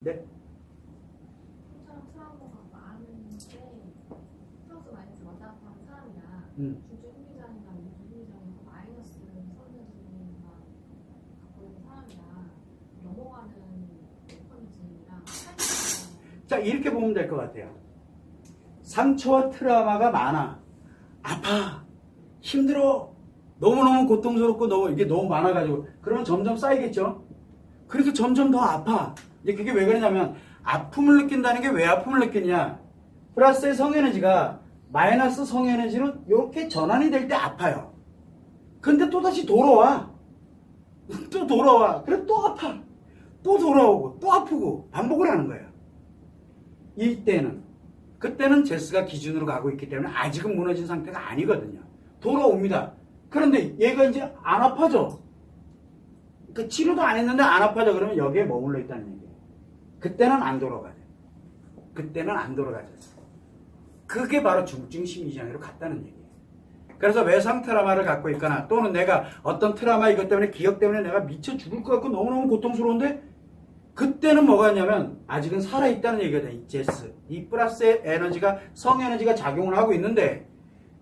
네. 통장 트라우마가 많은데 플러스 마이너스 왔다 갔다 하는 사람이라 중증 후기장이나 위중 후기장이고 마이너스 성면증만 갖고 있는 사람이라 넘어가는 메커니즘이랑 자, 이렇게 보면 될 것 같아요. 상처와 트라우마가 많아. 아파. 힘들어. 너무너무 고통스럽고 이게 너무 많아가지고 그러면 점점 쌓이겠죠. 그래서 점점 더 아파. 이제 그게 왜 그러냐면 아픔을 느낀다는 게 왜 아픔을 느끼냐. 플러스의 성에너지가 마이너스 성에너지로 이렇게 전환이 될 때 아파요. 근데 또다시 돌아와. 또 돌아와. 그래 또 아파. 또 돌아오고 또 아프고 반복을 하는 거예요. 그때는 제스가 기준으로 가고 있기 때문에 아직은 무너진 상태가 아니거든요. 돌아옵니다. 그런데 얘가 이제 안 아파져. 그 치료도 안 했는데 안 아파져. 그러면 여기에 머물러 있다는 얘기예요. 그때는 안 돌아가죠. 그때는 안 돌아가죠. 그게 바로 중증 심리장애로 갔다는 얘기예요. 그래서 외상 트라우마를 갖고 있거나 또는 내가 어떤 트라우마 이것 때문에 기억 때문에 내가 미쳐 죽을 것 같고 너무너무 고통스러운데 그때는 뭐가 있냐면 아직은 살아있다는 얘기거든요. 이 제스. 이 플러스의 에너지가 성에너지가 작용을 하고 있는데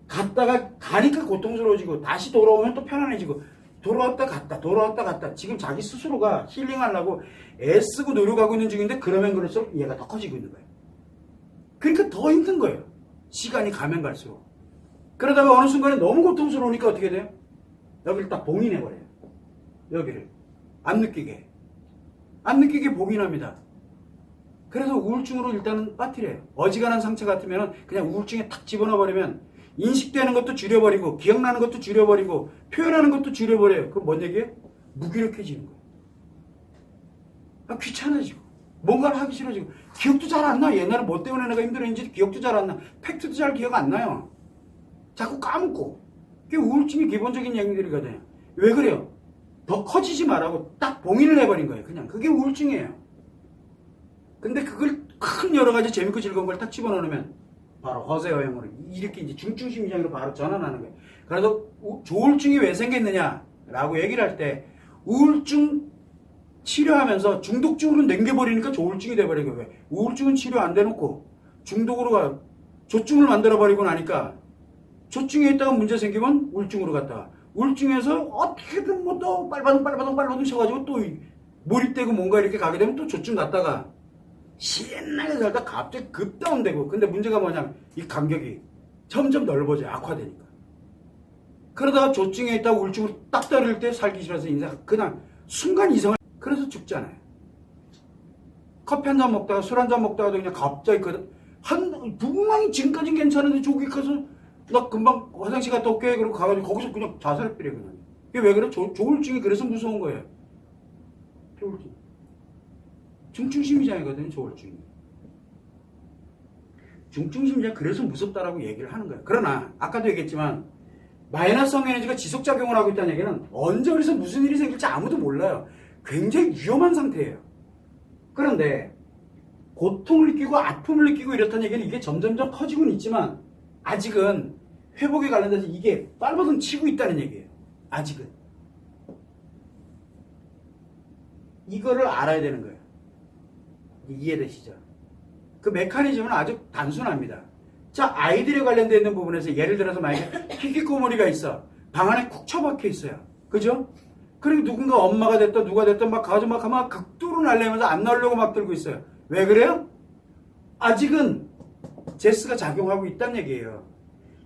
갔다가 가니까 고통스러워지고 다시 돌아오면 또 편안해지고 돌아왔다 갔다 지금 자기 스스로가 힐링하려고 애쓰고 노력하고 있는 중인데 그러면 그럴수록 얘가 더 커지고 있는 거예요. 그러니까 더 힘든 거예요. 시간이 가면 갈수록. 그러다가 어느 순간에 너무 고통스러우니까 어떻게 돼요? 여기를 딱 봉인해버려요. 여기를. 안 느끼게 봉인합니다. 그래서 우울증으로 일단은 빠뜨려요. 어지간한 상처 같으면 그냥 우울증에 탁 집어넣어버리면 인식되는 것도 줄여버리고 기억나는 것도 줄여버리고 표현하는 것도 줄여버려요. 그럼 뭔 얘기예요? 무기력해지는 거예요. 귀찮아지고 뭔가를 하기 싫어지고 기억도 잘 안 나. 옛날에 뭐 때문에 내가 힘들었는지 기억도 잘 안 나. 팩트도 잘 기억 안 나요. 자꾸 까먹고. 그게 우울증의 기본적인 얘기들이거든요. 왜 그래요? 더 커지지 말라고 딱 봉인을 해버린 거예요. 그냥 그게 우울증이에요. 근데 그걸 큰 여러 가지 재밌고 즐거운 걸 딱 집어넣으면 바로 허세 어형으로 이렇게 이제 중증 심리장애로 바로 전환하는 거예요. 그래서 조울증이 왜 생겼느냐라고 얘기를 할 때 우울증 치료하면서 중독적으로 남겨버리니까 조울증이 돼버리고 왜? 우울증은 치료 안 돼놓고 중독으로 가 조증을 만들어버리고 나니까 조증에 있다가 문제 생기면 우울증으로 갔다가 우울증에서 어떻게든 뭐 또 빨바둥 쳐가지고 또 몰입되고 뭔가 이렇게 가게 되면 또 조증 갔다가 신나게 살다 갑자기 급다운되고 근데 문제가 뭐냐면 이 간격이 점점 넓어져요. 악화되니까. 그러다가 조증에 있다가 우울증으로 딱 떨어질 때 살기 싫어서 인생 그냥 순간 이성을 그래서 죽잖아요. 커피 한 잔 먹다가 술 한 잔 먹다가도 그냥 갑자기 부분만이 지금까지는 괜찮은데 저기 가서 나 금방 화장실 갔다 올게 그러고 가가지고 거기서 그냥 자살해버려 그냥. 이게 왜 그래? 조울증이 그래서 무서운 거예요. 조울증. 중증심리장애거든요. 조울증이. 중증심리장 그래서 무섭다라고 얘기를 하는 거예요. 그러나 아까도 얘기했지만 마이너스 성에너지가 지속작용을 하고 있다는 얘기는 언제 어디서 무슨 일이 생길지 아무도 몰라요. 굉장히 위험한 상태예요. 그런데 고통을 느끼고 아픔을 느끼고 이렇다는 얘기는 이게 점점점 커지고는 있지만 아직은 회복에 관련돼서 이게 빨바둥 치고 있다는 얘기예요. 아직은. 이거를 알아야 되는 거예요. 이해되시죠? 그 메커니즘은 아주 단순합니다. 자, 아이들에 관련되어 있는 부분에서 예를 들어서 만약에 히키코모리가 있어. 방 안에 쿡 처박혀 있어요. 그죠? 그리고 누군가 엄마가 됐든 누가 됐든 막 가지고 막 하면 극도로 날리면서 안 나오려고 막 들고 있어요. 왜 그래요? 아직은 제스가 작용하고 있다는 얘기예요.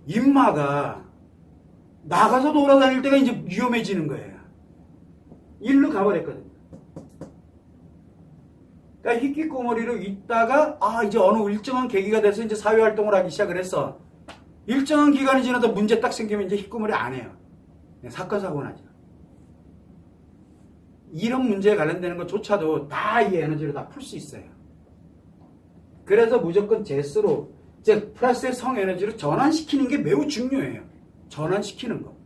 임마가 나가서 돌아다닐 때가 이제 위험해지는 거예요. 일로 가버렸거든요. 그러니까 히키코모리로 있다가 이제 어느 일정한 계기가 돼서 이제 사회활동을 하기 시작을 했어. 일정한 기간이 지나다 문제 딱 생기면 이제 히키코모리 안 해요. 사건 사고 나죠. 이런 문제에 관련되는 것조차도 다 이 에너지로 다 풀 수 있어요. 그래서 무조건 제스로 즉 플러스의 성에너지로 전환시키는 게 매우 중요해요. 전환시키는 거.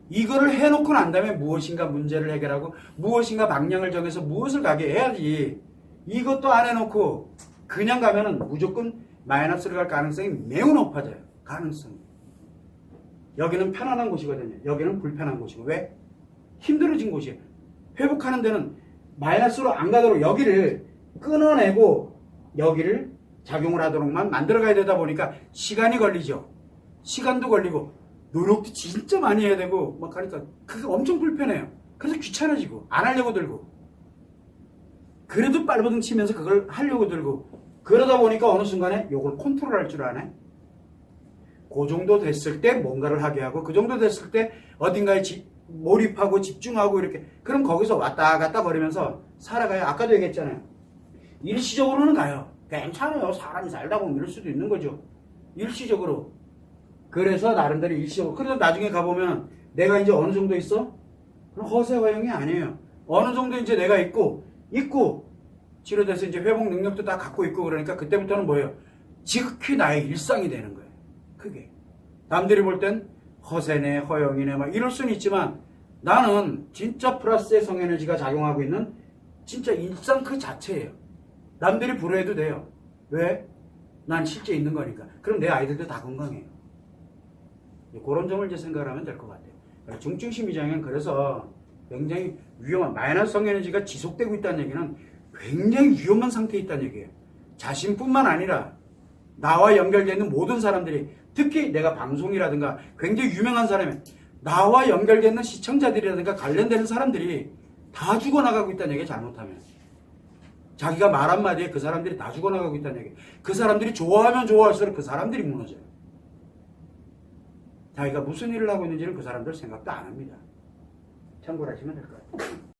이거를 해놓고 난 다음에 무엇인가 문제를 해결하고 무엇인가 방향을 정해서 무엇을 가게 해야지 이것도 안 해놓고 그냥 가면은 무조건 마이너스로 갈 가능성이 매우 높아져요. 가능성이. 여기는 편안한 곳이거든요. 여기는 불편한 곳이고 왜? 힘들어진 곳이에요. 회복하는 데는 마이너스로 안 가도록 여기를 끊어내고 여기를 작용을 하도록만 만들어가야 되다 보니까 시간이 걸리죠. 시간도 걸리고 노력도 진짜 많이 해야 되고 막 하니까 그게 엄청 불편해요. 그래서 귀찮아지고 안 하려고 들고 그래도 빨버둥 치면서 그걸 하려고 들고 그러다 보니까 어느 순간에 요걸 컨트롤할 줄 아네. 그 정도 됐을 때 뭔가를 하게 하고 그 정도 됐을 때 어딘가에 몰입하고 집중하고 이렇게 그럼 거기서 왔다 갔다 거리면서 살아가요. 아까도 얘기했잖아요. 일시적으로는 가요. 괜찮아요. 사람이 살다 보면 이럴 수도 있는 거죠. 일시적으로. 그래서 나름대로 일시적으로. 그래서 나중에 가보면 내가 이제 어느 정도 있어? 그럼 허세 허영이 아니에요. 어느 정도 이제 내가 있고 치료돼서 이제 회복 능력도 다 갖고 있고 그러니까 그때부터는 뭐예요? 지극히 나의 일상이 되는 거예요. 그게. 남들이 볼 땐 허세네, 허영이네, 막 이럴 수는 있지만 나는 진짜 플러스의 성에너지가 작용하고 있는 진짜 일상 그 자체예요. 남들이 부러워해도 돼요. 왜? 난 실제 있는 거니까. 그럼 내 아이들도 다 건강해요. 그런 점을 이제 생각을 하면 될 것 같아요. 중증심리장애는 그래서 굉장히 위험한, 마이너스 성에너지가 지속되고 있다는 얘기는 굉장히 위험한 상태에 있다는 얘기예요. 자신뿐만 아니라 나와 연결되어 있는 모든 사람들이, 특히 내가 방송이라든가 굉장히 유명한 사람이, 나와 연결되어 있는 시청자들이라든가 관련되는 사람들이 다 죽어나가고 있다는 얘기예요. 잘못하면. 자기가 말 한마디에 그 사람들이 다 죽어나가고 있다는 얘기예요. 그 사람들이 좋아하면 좋아할수록 그 사람들이 무너져요. 자기가 무슨 일을 하고 있는지는 그 사람들 생각도 안 합니다. 참고를 하시면 될 것 같아요.